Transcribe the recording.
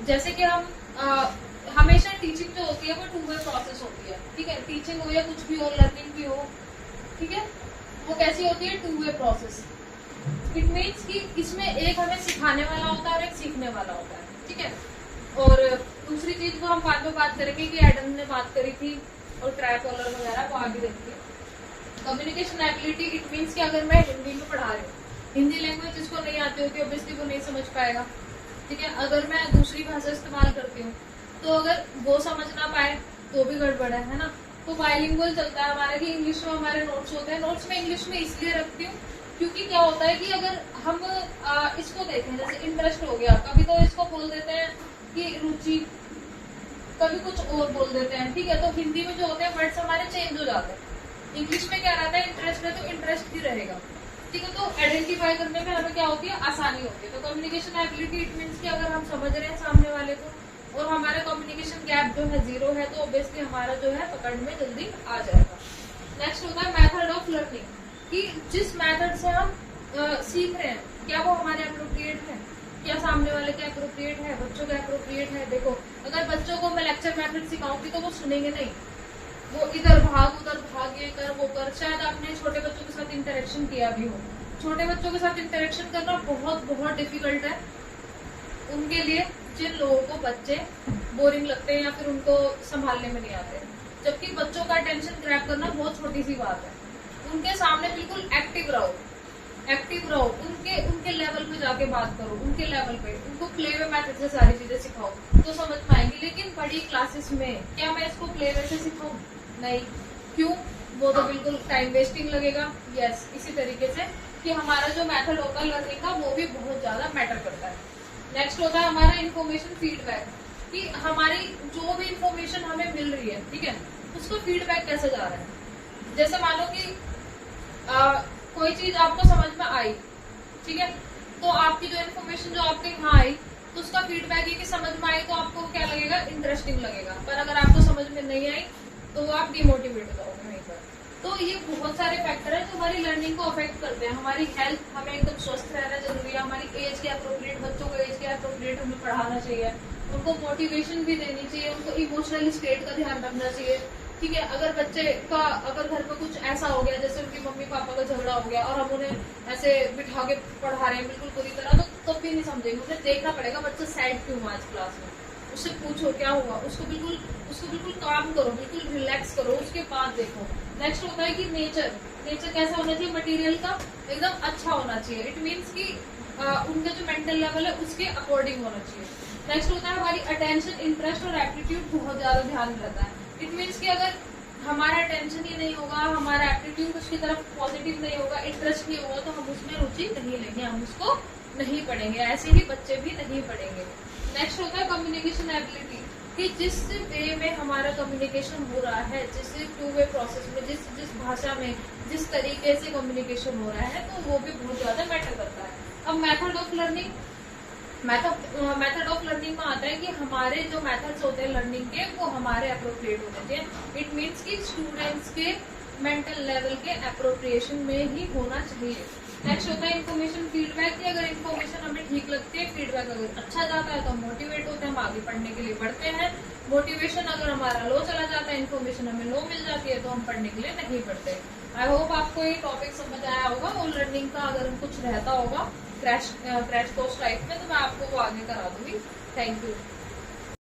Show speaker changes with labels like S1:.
S1: जैसे कि हम हमेशा टीचिंग जो होती है वो 2 वे प्रोसेस होती है, ठीक है। टीचिंग हो या कुछ भी हो, लर्निंग भी हो, ठीक है, वो कैसी होती है? 2 वे प्रोसेस। इट मीन्स कि इसमें एक हमें सिखाने वाला होता है और एक सीखने वाला होता है, ठीक है। और दूसरी चीज को हम बाद में बात करेंगे कि एडम ने बात करी थी और ट्राइपोलर वगैरह वो आगे देखिए। कम्युनिकेशन एबिलिटी, इट मीन्स कि अगर मैं हिंदी में पढ़ा रही हूँ, हिंदी लैंग्वेज जिसको नहीं आती होगी ऑब्वियसली वो नहीं समझ पाएगा, ठीक है। अगर मैं दूसरी भाषा इस्तेमाल करती हूँ तो अगर वो समझ ना पाए तो भी गड़बड़ है ना। तो बाइलिंगुअल चलता है हमारा कि इंग्लिश में हमारे नोट्स होते हैं। नोट्स में इंग्लिश में इसलिए रखती हूँ क्योंकि क्या होता है कि अगर हम इसको देखें, जैसे इंटरेस्ट हो गया, कभी तो इसको बोल देते हैं कि रुचि, कभी कुछ और बोल देते हैं, ठीक है। तो हिंदी में जो होते हैं वर्ड्स हमारे चेंज हो जाते हैं। इंग्लिश में क्या रहता है? इंटरेस्ट है तो इंटरेस्ट ही रहेगा, ठीक है। तो आइडेंटिफाई करने में हमें क्या होती है? आसानी होती है। तो कम्युनिकेशन एबिलिटी इट मीन्स कि अगर हम समझ रहे हैं सामने वाले को और हमारा कम्युनिकेशन गैप जो है 0 है तो ऑब्वियसली हमारा जो है पकड़ में जल्दी आ जाएगा। नेक्स्ट होता है मेथड ऑफ लर्निंग, कि जिस मेथड से हम सीख रहे हैं क्या वो हमारे अप्रोप्रिएट है, क्या सामने वाले के अप्रोप्रिएट है, बच्चों के अप्रोप्रिएट है। देखो अगर बच्चों को मैं लेक्चर मेथड सिखाऊंगी तो वो सुनेंगे नहीं, वो इधर भाग उधर भाग, ये कर वो कर। शायद आपने छोटे बच्चों के साथ इंटरेक्शन किया भी हो, छोटे बच्चों के साथ इंटरेक्शन करना बहुत बहुत डिफिकल्ट है उनके लिए जिन लोगों को बच्चे बोरिंग लगते हैं या फिर उनको संभालने में नहीं आते। जबकि बच्चों का अटेंशन ग्रैब करना बहुत छोटी सी बात है। उनके सामने बिल्कुल एक्टिव रहो, एक्टिव रहो, उनके लेवल पे जाके बात करो, उनके लेवल पे उनको प्ले वे मेथड से सारी चीजें सिखाओ तो समझ पाएंगे। लेकिन बड़ी क्लासेस में क्या मैं इसको प्ले वे से सिखाऊं? नहीं। क्यों? वो तो बिल्कुल टाइम वेस्टिंग लगेगा। यस, इसी तरीके से कि हमारा जो मेथड होगा लर्निंग का वो भी बहुत ज्यादा मैटर करता है। नेक्स्ट होता है हमारा इन्फॉर्मेशन फीडबैक, कि हमारी जो भी इंफॉर्मेशन हमें मिल रही है, ठीक है, उसका फीडबैक कैसे जा रहा है। जैसे मानो कि कोई चीज आपको समझ में आई, ठीक है, तो आपकी जो इन्फॉर्मेशन जो आपके यहाँ आई तो उसका फीडबैक ये कि समझ में आई तो आपको क्या लगेगा? इंटरेस्टिंग लगेगा। पर अगर आपको समझ में नहीं आई तो आप डिमोटिवेट हो जाओगे वहीं पर। तो ये बहुत सारे फैक्टर है जो हमारी लर्निंग को अफेक्ट करते हैं। हमारी हेल्थ, हमें एकदम स्वस्थ रहना जरूरी है, हमारी एज के अप्रोप्रिएट, बच्चों को एज के अप्रोप्रिएट हमें पढ़ाना चाहिए, उनको मोटिवेशन भी देनी चाहिए, उनको इमोशनल स्टेट का ध्यान रखना चाहिए, ठीक है। अगर बच्चे का अगर घर में कुछ ऐसा हो गया जैसे उनकी मम्मी पापा का झगड़ा हो गया और हम उन्हें ऐसे बिठा के पढ़ा रहे हैं बिल्कुल पूरी तरह, तो भी नहीं समझेंगे। उन्हें देखना पड़ेगा बच्चा सैड क्यों हुआ आज क्लास में, उससे पूछो क्या हुआ, उसको बिल्कुल काम करो, बिल्कुल रिलैक्स करो, उसके बाद देखो। नेक्स्ट होता है कि नेचर कैसा होना चाहिए? मटेरियल का एकदम अच्छा होना चाहिए। इट मीन्स कि उनका जो मेंटल लेवल है उसके अकॉर्डिंग होना चाहिए। नेक्स्ट होता है हमारी अटेंशन, इंटरेस्ट और एप्टीट्यूड बहुत ज्यादा ध्यान रहता है। इट मीन्स कि अगर हमारा अटेंशन ही नहीं होगा, हमारा एप्टीट्यूड उसकी तरफ पॉजिटिव नहीं होगा, इंटरेस्ट नहीं होगा तो हम उसमें रुचि नहीं लेंगे, हम उसको नहीं पढ़ेंगे। ऐसे ही बच्चे भी नहीं पढ़ेंगे। नेक्स्ट होता है कम्युनिकेशन एबिलिटी, कि जिस वे में हमारा कम्युनिकेशन हो रहा है, जिस 2 वे प्रोसेस में, जिस भाषा में, जिस तरीके से कम्युनिकेशन हो रहा है तो वो भी बहुत ज्यादा मैटर करता है। अब method of learning, method of learning में आता है कि हमारे जो मेथड्स होते हैं लर्निंग के वो हमारे अप्रोप्रिएट होने चाहिए। इट मीन्स कि स्टूडेंट्स के मेंटल लेवल के अप्रोप्रिएशन में ही होना चाहिए। नेक्स्ट होता है इन्फॉर्मेशन फीडबैक, कि अगर इन्फॉर्मेशन हमें ठीक लगती है, फीडबैक अगर अच्छा जाता है तो हम मोटिवेट होते हैं, हम आगे पढ़ने के लिए बढ़ते हैं। मोटिवेशन अगर हमारा लो चला जाता है, इन्फॉर्मेशन हमें लो मिल जाती है तो हम पढ़ने के लिए नहीं पढ़ते। आई होप आपको ये टॉपिक समझ आया होगा। और लर्निंग का अगर कुछ रहता होगा क्रैश कोर्स टाइप में तो मैं आपको वो आगे करा दूंगी। Thank you.